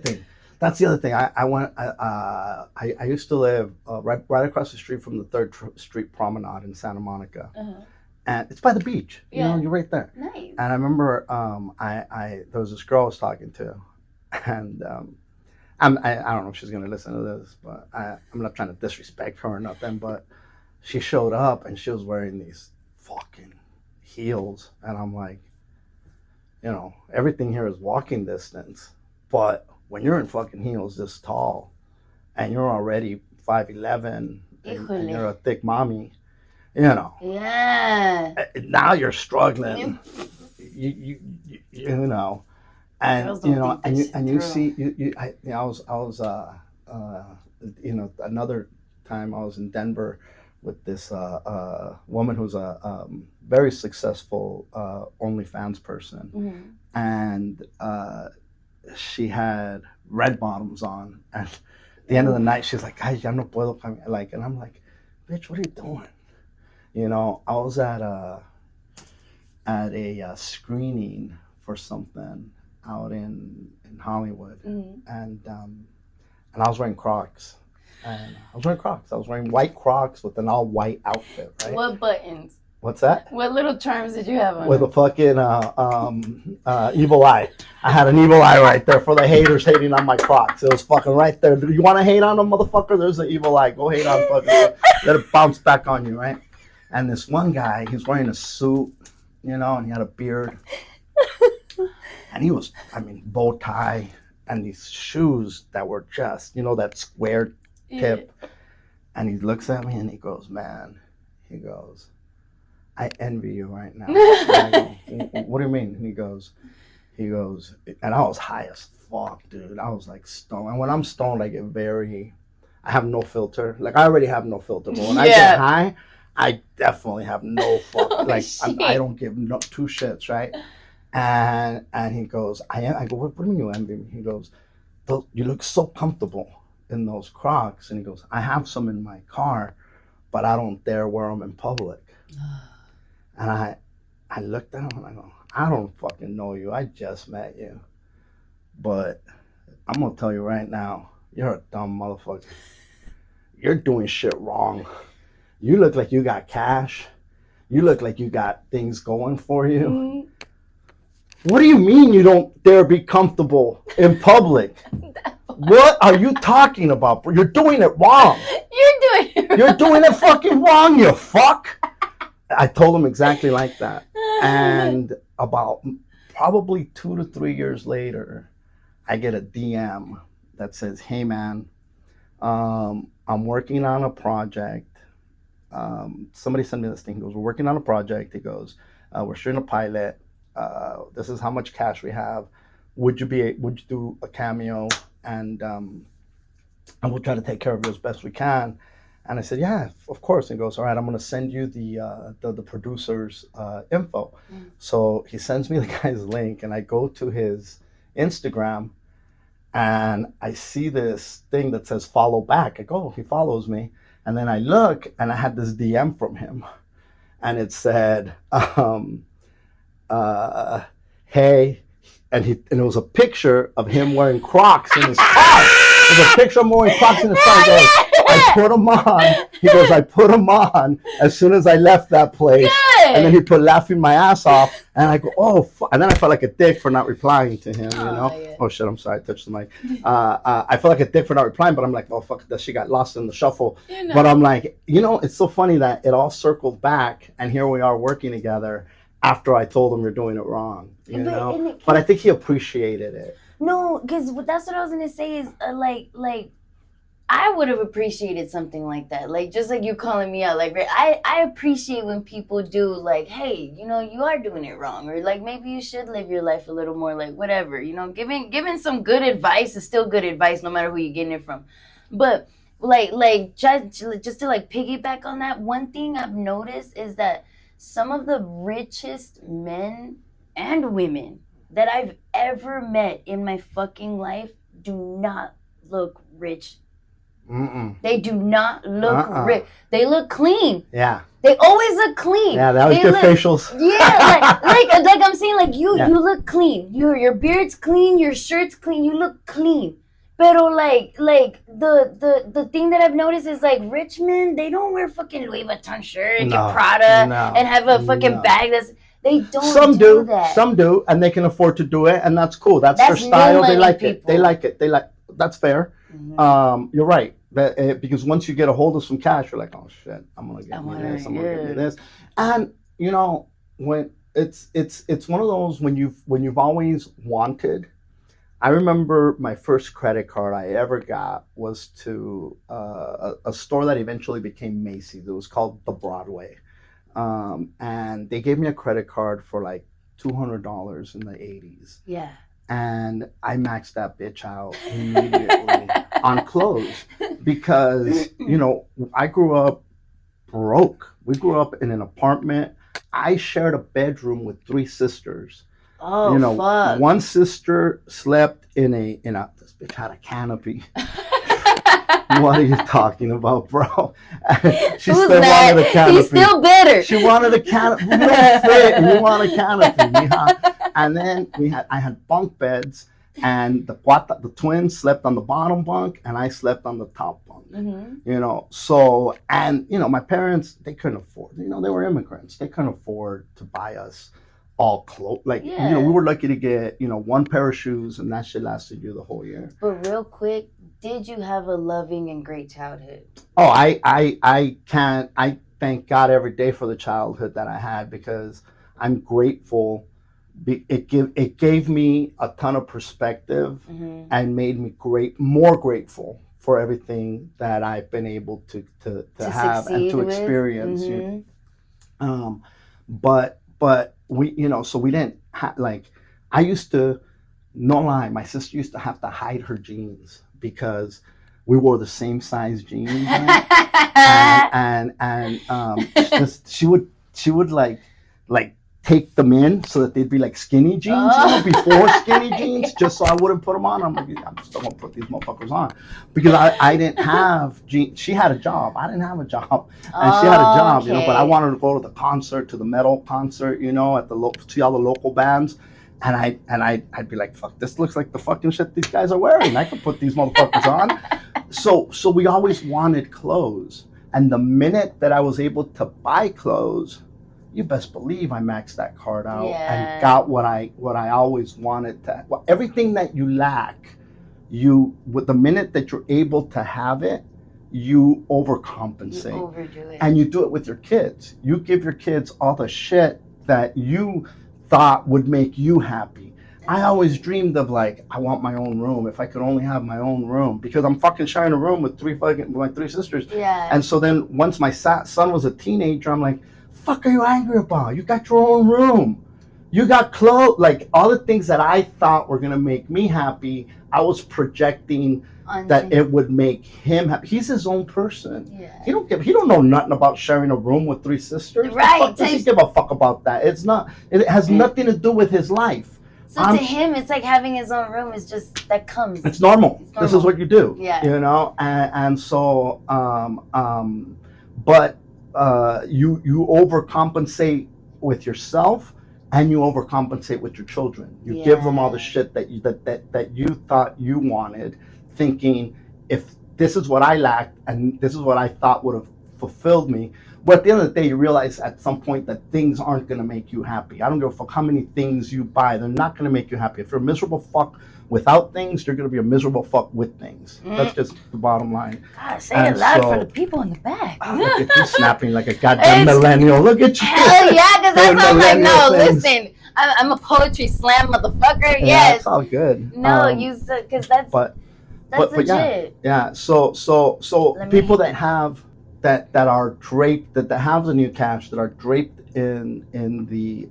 That's the other thing. I used to live right across the street from the 3rd Street Promenade in Santa Monica. Uh-huh. And it's by the beach. You know, you're right there. Nice. And I remember there was this girl I was talking to, and I don't know if she's gonna listen to this, but I'm not trying to disrespect her or nothing, but she showed up and she was wearing these fucking heels, and I'm like, you know, everything here is walking distance, but when you're in fucking heels this tall, and you're already 5'11", and you're a thick mommy, you know. Yeah. Now you're struggling. You know. And you know, and you see, I was another time I was in Denver with this woman who's a very successful OnlyFans person, mm-hmm. and she had red bottoms on, and at the end of the night she's like, "Ay, ya no puedo," like, and I'm like, "Bitch, what are you doing?" You know, I was at a screening for something out in Hollywood, mm-hmm. and I was wearing Crocs, and I was wearing white Crocs with an all white outfit, right? What buttons? What's that? What little charms did you have on? With a fucking evil eye. I had an evil eye right there for the haters hating on my Crocs. It was fucking right there. You want to hate on them, motherfucker? There's an evil eye. Go hate on fucking. Let it bounce back on you, right? And this one guy, he's wearing a suit, you know, and he had a beard. And he was, bow tie and these shoes that were just, you know, that square tip. Yeah. And he looks at me and he goes, "Man," he goes, "I envy you right now." I go, "What do you mean?" And he goes, and I was high as fuck, dude. I was like stoned. And when I'm stoned, I have no filter. Like, I already have no filter. But when I get high, I definitely have no fuck. Like, I don't give two shits, right? And he goes, I go, "What do you mean you envy me?" He goes, "You look so comfortable in those Crocs." And he goes, "I have some in my car, but I don't dare wear them in public." And I looked at him and I go, "I don't fucking know you. I just met you. But I'm going to tell you right now, you're a dumb motherfucker. You're doing shit wrong. You look like you got cash. You look like you got things going for you. Mm-hmm. What do you mean you don't dare be comfortable in public? What are you talking about? You're doing it wrong. You're doing it fucking wrong, you fuck." I told him exactly like that. And about probably 2 to 3 years later, I get a DM that says, "Hey man, I'm working on a project." Somebody sent me this thing. He goes, "We're working on a project." He goes, "We're shooting a pilot. This is how much cash we have. Would you do a cameo, and we'll try to take care of you as best we can?" And I said, "Yeah, of course." And he goes, "All right, I'm going to send you the producer's info." Mm. So he sends me the guy's link, and I go to his Instagram, and I see this thing that says follow back. I go, "Oh, he follows me." And then I look, and I had this DM from him, and it said, "Hey," and it was a picture of him wearing Crocs in his car. There's a picture of him wearing Crocs in the sun. I put them on. He goes, I put them on as soon as I left that place. Good. And then he put laughing my ass off. And I go, oh, fuck. And then I felt like a dick for not replying to him, you know? Yeah. Oh, shit, I'm sorry. I touched the mic. I felt like a dick for not replying, but I'm like, oh, fuck, that she got lost in the shuffle. You know. But I'm like, you know, it's so funny that it all circled back. And here we are working together after I told him you're doing it wrong, you know? But I think he appreciated it. No, because that's what I was gonna say is like I would have appreciated something like that, like just like you calling me out, like I appreciate when people do like, hey, you know, you are doing it wrong, or like maybe you should live your life a little more, like whatever, you know, giving some good advice is still good advice no matter who you're getting it from, but like just to like piggyback on that, one thing I've noticed is that some of the richest men and women that I've ever met in my fucking life do not look rich. Mm-mm. They do not look rich. They look clean. Yeah. They always look clean. Yeah, that was good facials. Yeah, like I'm saying, like you look clean. Your beard's clean. Your shirt's clean. You look clean. Pero like the thing that I've noticed is like rich men, they don't wear fucking Louis Vuitton shirt and get Prada and have a fucking bag that's. They don't. Some do that. Some do, and they can afford to do it, and that's cool. That's their style. They like it. They like it. That's fair. Mm-hmm. You're right. Because once you get a hold of some cash, you're like, oh shit, I'm gonna get me this. I'm gonna get me this. And you know, when it's one of those when you've always wanted. I remember my first credit card I ever got was to a store that eventually became Macy's. It was called the Broadway. And they gave me a credit card for like $200 in the 80s. Yeah. And I maxed that bitch out immediately on clothes because, you know, I grew up broke. We grew up in an apartment. I shared a bedroom with 3 sisters. Oh, you know, fuck. One sister slept in a this bitch had a canopy. What are you talking about, bro? She Who's still that? wanted a canopy. He's still bitter. She wanted a canopy. We don't fit, and you want a canopy. Yeah. And then I had bunk beds, and the twins slept on the bottom bunk, and I slept on the top bunk. Mm-hmm. You know, so, and, you know, my parents, they couldn't afford, you know, they were immigrants. They couldn't afford to buy us all clothes. Like, you know, we were lucky to get, you know, 1 pair of shoes, and that shit lasted you the whole year. But real quick, did you have a loving and great childhood? Oh, I thank God every day for the childhood that I had because I'm grateful. It gave me a ton of perspective and made me more grateful for everything that I've been able to have and to experience. Mm-hmm. But we, you know, so we didn't like. I used to, no lie, my sister used to have to hide her jeans because we wore the same size jeans, and she would like take them in so that they'd be like skinny jeans, you know, before skinny jeans, just so I wouldn't put them on. I'm like, I'm still gonna put these motherfuckers on because I didn't have jeans. She had a job, I didn't have a job, and she had a job, you know. But I wanted to go to the concert, to the metal concert, you know, at the see all the local bands. And I'd be like, fuck, this looks like the fucking shit these guys are wearing. I could put these motherfuckers on. So we always wanted clothes. And the minute that I was able to buy clothes, you best believe I maxed that card out and got what I always wanted to. Well, everything that you lack, with the minute that you're able to have it, you overcompensate. You overdo it. And you do it with your kids. You give your kids all the shit that you thought would make you happy. I always dreamed of like, I want my own room. If I could only have my own room, because I'm fucking sharing a room with my 3 sisters. Yeah. And so then once my son was a teenager, I'm like, fuck are you angry about? You got your own room. You got clothes, like all the things that I thought were gonna make me happy, I was projecting that it would make him happy. He's his own person. Yeah. He don't know nothing about sharing a room with 3 sisters. Right. The fuck does he give a fuck about that? It has nothing to do with his life. So to him, it's like having his own room is just, that comes. It's normal. This is what you do. Yeah. You know? And so, but you overcompensate with yourself and you overcompensate with your children. You give them all the shit that you thought you wanted, thinking if this is what I lacked and this is what I thought would have fulfilled me. But at the end of the day, you realize at some point that things aren't going to make you happy. I don't give a fuck how many things you buy. They're not going to make you happy. If you're a miserable fuck without things, you're going to be a miserable fuck with things. That's just the bottom line. God, say it loud for the people in the back. Look at you snapping like a goddamn millennial. Look at you. Hell yeah, because that's why I'm like, no, things. listen. I'm a poetry slam motherfucker. Yeah, Yes. it's all good. No, you said, because that's legit. Yeah. So people that have that are draped that have the new cash that are draped in the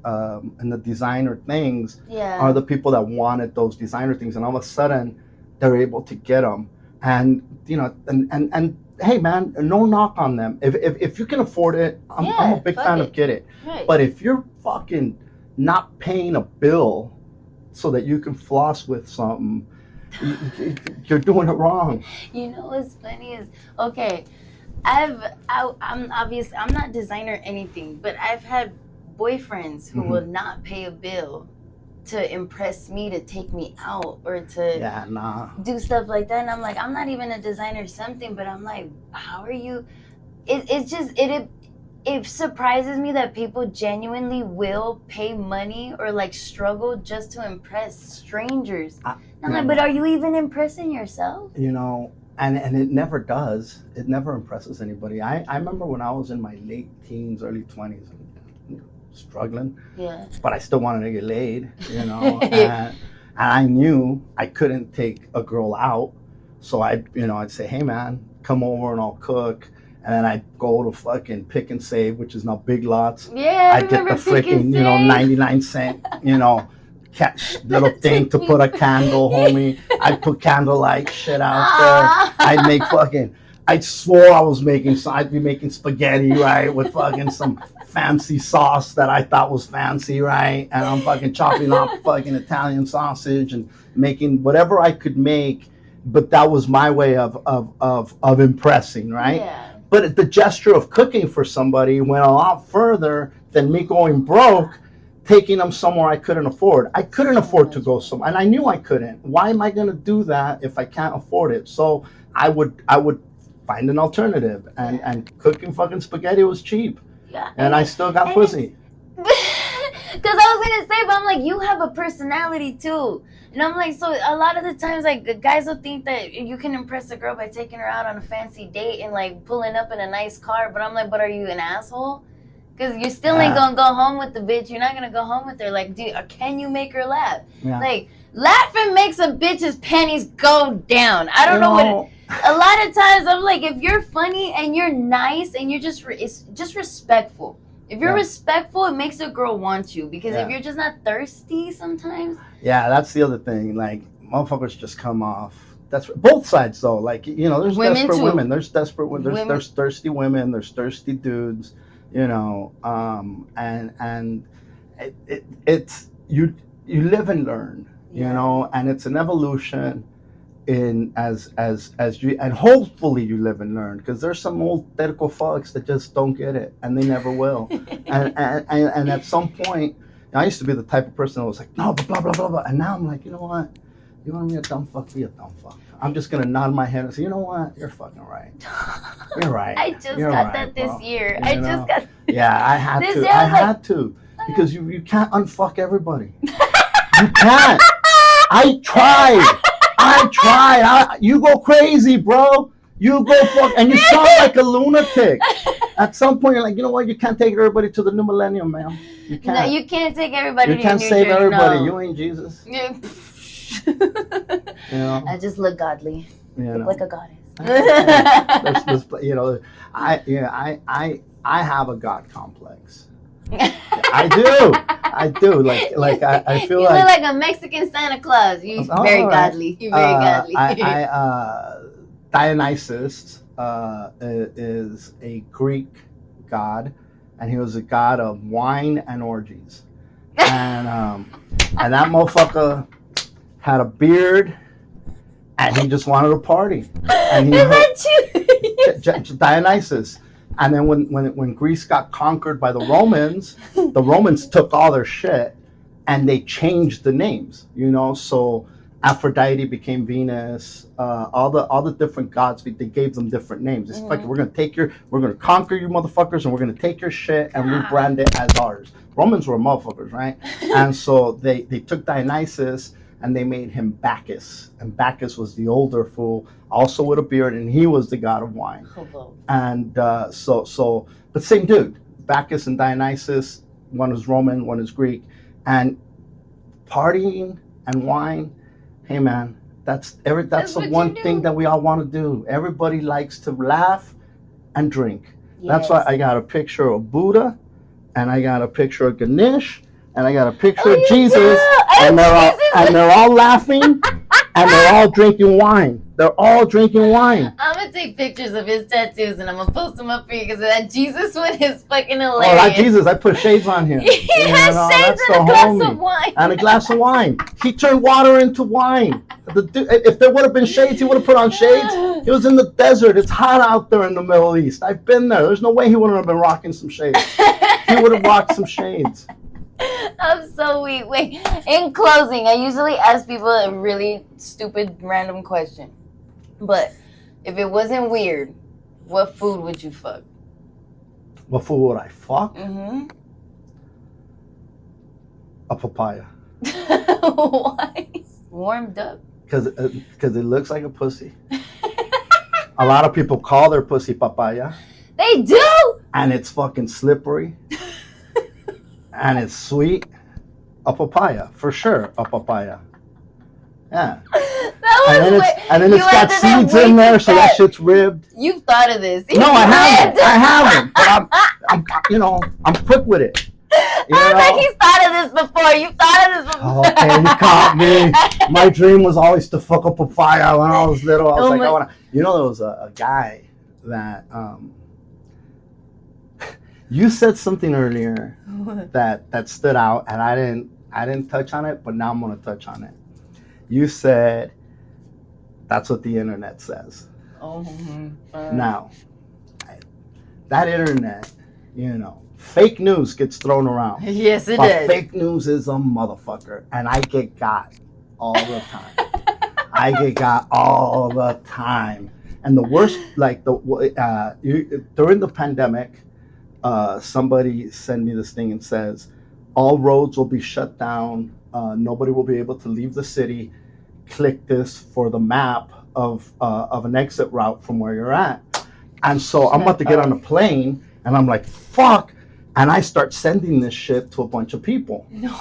designer things are the people that wanted those designer things, and all of a sudden they're able to get them, and and hey man, no knock on them. If you can afford it, I'm a big fan of get it. Right. But if you're fucking not paying a bill so that you can floss with something, you're doing it wrong. You know what's funny is, okay, I'm not designer anything, but I've had boyfriends who will not pay a bill to impress me, to take me out, or to do stuff like that. And I'm like, I'm not even a designer or something, but I'm like, how are you? It surprises me that people genuinely will pay money or like struggle just to impress strangers. I'm like, but are you even impressing yourself? And it never does. It never impresses anybody. I remember when I was in my late teens, early 20s, struggling. Yeah. But I still wanted to get laid, and I knew I couldn't take a girl out. So I'd say, hey man, come over and I'll cook. And then I'd go to fucking Pick and Save, which is now Big Lots. Yeah, I'd get the freaking, 99-cent, little thing to put a candle, homie. I'd put candlelight shit out there. I'd make I swore I'd be making spaghetti, right, with fucking some fancy sauce that I thought was fancy, right? And I'm fucking chopping up fucking Italian sausage and making whatever I could make, but that was my way of impressing, right? Yeah. But the gesture of cooking for somebody went a lot further than me going broke, taking them somewhere I couldn't afford. I couldn't afford to go somewhere, and I knew I couldn't. Why am I going to do that if I can't afford it? So I would find an alternative, and cooking fucking spaghetti was cheap, and I still got pussy. Because I was going to say, but I'm like, you have a personality too. And I'm like, so a lot of the times, like, guys will think that you can impress a girl by taking her out on a fancy date and, like, pulling up in a nice car. But I'm like, but are you an asshole? Because you still ain't going to go home with the bitch. You're not going to go home with her. Like, can you make her laugh? Yeah. Like, laughing makes a bitch's panties go down. I don't know what... A lot of times, I'm like, if you're funny and you're nice and you're it's just respectful. If you're respectful, it makes a girl want you. Because if you're just not thirsty sometimes... Yeah, that's the other thing. Like, motherfuckers just come off. That's both sides, though. Like, there's women desperate too. women. There's desperate women. There's thirsty women. There's thirsty dudes. And it's you live and learn. And it's an evolution. As you, and hopefully you live and learn, because there's some old terco fucks that just don't get it, and they never will. and at some point, I used to be the type of person that was like, no, blah blah blah blah, and now I'm like, you know what? You want to be a dumb fuck? Be a dumb fuck. I'm just gonna nod my head and say, you know what? You're fucking right. You're right. I just got that this year. I just got. Yeah, I had to. I had to, because you can't unfuck everybody. You can't. I tried. You go crazy, bro. You go fuck, and you sound like a lunatic. At some point, you're like, you know what? You can't take everybody to the new millennium, man. You can't. No, you can't take everybody. You can't save everybody. No. You ain't Jesus. I just look godly. Look like a goddess. I have a God complex. I do. Like I feel you look like a Mexican Santa Claus. You're very godly. You're very godly. Dionysus is a Greek god, and he was a god of wine and orgies. And that motherfucker had a beard, and he just wanted to party. And Is that you? Dionysus. And then when Greece got conquered by the Romans took all their shit and they changed the names, So Aphrodite became Venus. All the different gods, they gave them different names. It's like we're gonna conquer you motherfuckers, and we're gonna take your shit and rebrand it as ours. Romans were motherfuckers, right? And so they took Dionysus and they made him Bacchus, and Bacchus was the older fool, also with a beard, and he was the god of wine. And but same dude, Bacchus and Dionysus. One is Roman, one is Greek, and partying and wine. Hey man, that's the one thing that we all want to do. Everybody likes to laugh and drink. Yes. That's why I got a picture of Buddha, and I got a picture of Ganesh, and I got a picture of Jesus, and they're all laughing, and they're all drinking wine. They're all drinking wine. I'm gonna take pictures of his tattoos and I'm gonna post them up for you because that Jesus one is fucking hilarious. Oh, that Jesus! I put shades on him. He has shades and a glass of wine. And a glass of wine. He turned water into wine. If there would have been shades, he would have put on shades. He was in the desert. It's hot out there in the Middle East. I've been there. There's no way he wouldn't have been rocking some shades. He would have rocked some shades. I'm so weak. Wait, in closing, I usually ask people a really stupid, random question. But if it wasn't weird, what food would you fuck? What food would I fuck? Mm-hmm. A papaya. Why? Warmed up. Because it looks like a pussy. A lot of people call their pussy papaya. They do? And it's fucking slippery. And it's sweet. A papaya, for sure. A papaya. Yeah. And then it's got seeds in there, so that shit's ribbed. You've thought of this. No, I haven't. But I'm quick with it. I was like, he's thought of this before. You've thought of this before. Okay, you caught me. My dream was always to fuck a papaya when I was little. I was I want to. There was a guy that you said something earlier that stood out, and I didn't touch on it, but now I'm gonna touch on it. You said that's what the internet says. Oh. Now, that internet, fake news gets thrown around. Yes, it but does. Fake news is a motherfucker, and I get got all the time. And the worst, during the pandemic, somebody sent me this thing and says, all roads will be shut down. Nobody will be able to leave the city. Click this for the map of an exit route from where you're at. And so I'm about to get on a plane, and I'm like, fuck. And I start sending this shit to a bunch of people. No.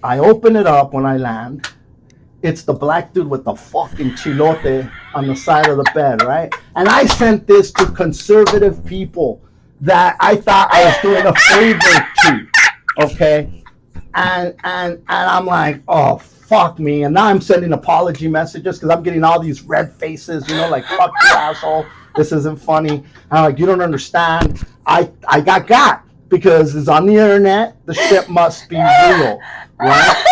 I open it up when I land. It's the black dude with the fucking chilote on the side of the bed, right? And I sent this to conservative people that I thought I was doing a favor to, okay? And I'm like, oh, fuck me. And now I'm sending apology messages because I'm getting all these red faces, like, fuck you, asshole. This isn't funny. And I'm like, you don't understand. I got because it's on the internet. The shit must be real, right?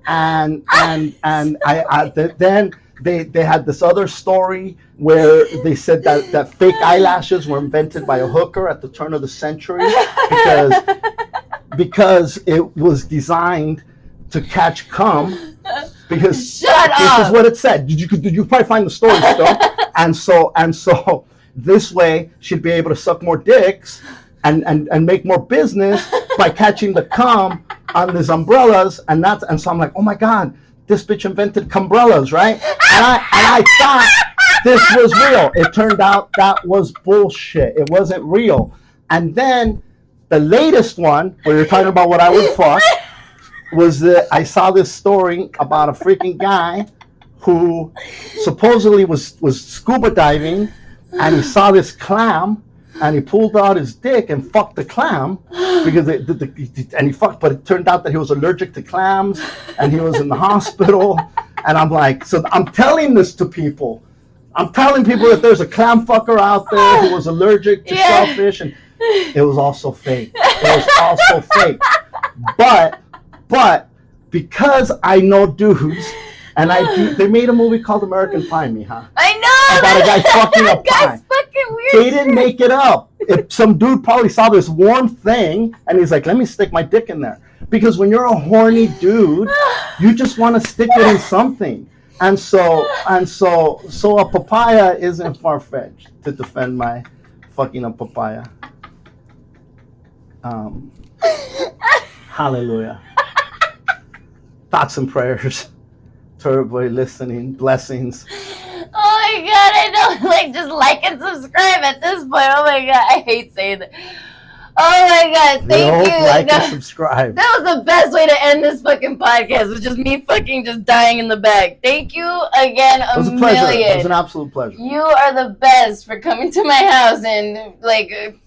And then they had this other story where they said that fake eyelashes were invented by a hooker at the turn of the century because it was designed to catch cum. Because this is what it said. Did you probably find the story still? And so this way she'd be able to suck more dicks and make more business by catching the cum on these umbrellas, and so I'm like, oh my god, this bitch invented cumbrellas, right? And I thought this was real. It turned out that was bullshit. It wasn't real. And then the latest one, where you're talking about what I would fuck, was that I saw this story about a freaking guy who supposedly was scuba diving, and he saw this clam, and he pulled out his dick and fucked the clam because he fucked, but it turned out that he was allergic to clams, and he was in the hospital. And I'm like, so I'm telling this to people. I'm telling people that there's a clam fucker out there who was allergic to shellfish, and it was also fake. But because I know dudes, and they made a movie called American Pie, mija. I know! About a guy fucking a pie. Fucking weird. They didn't make it up. If some dude probably saw this warm thing, and he's like, let me stick my dick in there. Because when you're a horny dude, you just want to stick it in something. And so a papaya isn't far-fetched to defend my fucking a papaya. Hallelujah. Thoughts and prayers to everybody listening. Blessings. Oh my god, I know. Like, just like and subscribe at this point. Oh my god, I hate saying that. Oh my god, thank you. Like and subscribe. That was the best way to end this fucking podcast. Was just me fucking just dying in the bag. Thank you again It was a million. pleasure. It was an absolute pleasure. You are the best for coming to my house and like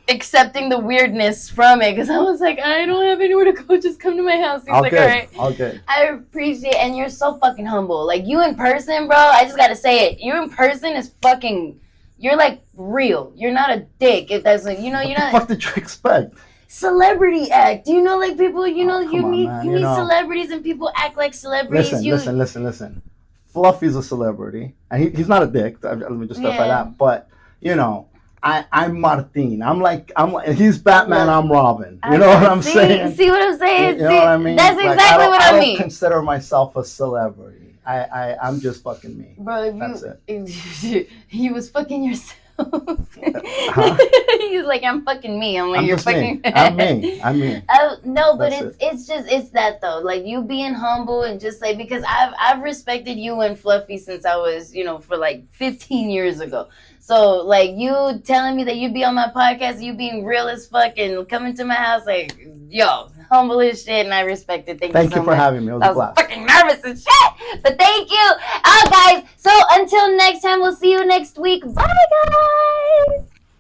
accepting the weirdness from it, because I was like, I don't have anywhere to go. Just come to my house. He's like, all right. All good. I appreciate, and you're so fucking humble. Like, you in person, bro. I just gotta say it. You in person is fucking. You're like real. You're not a dick. If that's like, you're not. What the fuck did you expect? Celebrity act. You know, like people. You know, you meet you know. celebrities and people act like celebrities. Listen. Fluffy's a celebrity, and he's not a dick. Let me just clarify that. But you know, I'm Martin. I'm like he's Batman. I'm Robin. You know what I'm saying? See what I'm saying? You know what I mean? That's exactly what I mean. I don't consider myself a celebrity. I'm just fucking me. Bro, he was fucking yourself. Huh? He's like, I'm fucking me. I'm like, I'm you're just fucking me. I'm me. No, but That's it's that though. Like, you being humble and just like, because I've respected you and Fluffy since I was, for like 15 years ago. So like, you telling me that you'd be on my podcast, you being real as fuck and coming to my house, like, yo, humble as shit, and I respect it. Thank you so much. For having me. It was a blast. I was fucking nervous and shit, but thank you. Guys, so until next time, we'll see you next week. Bye, guys.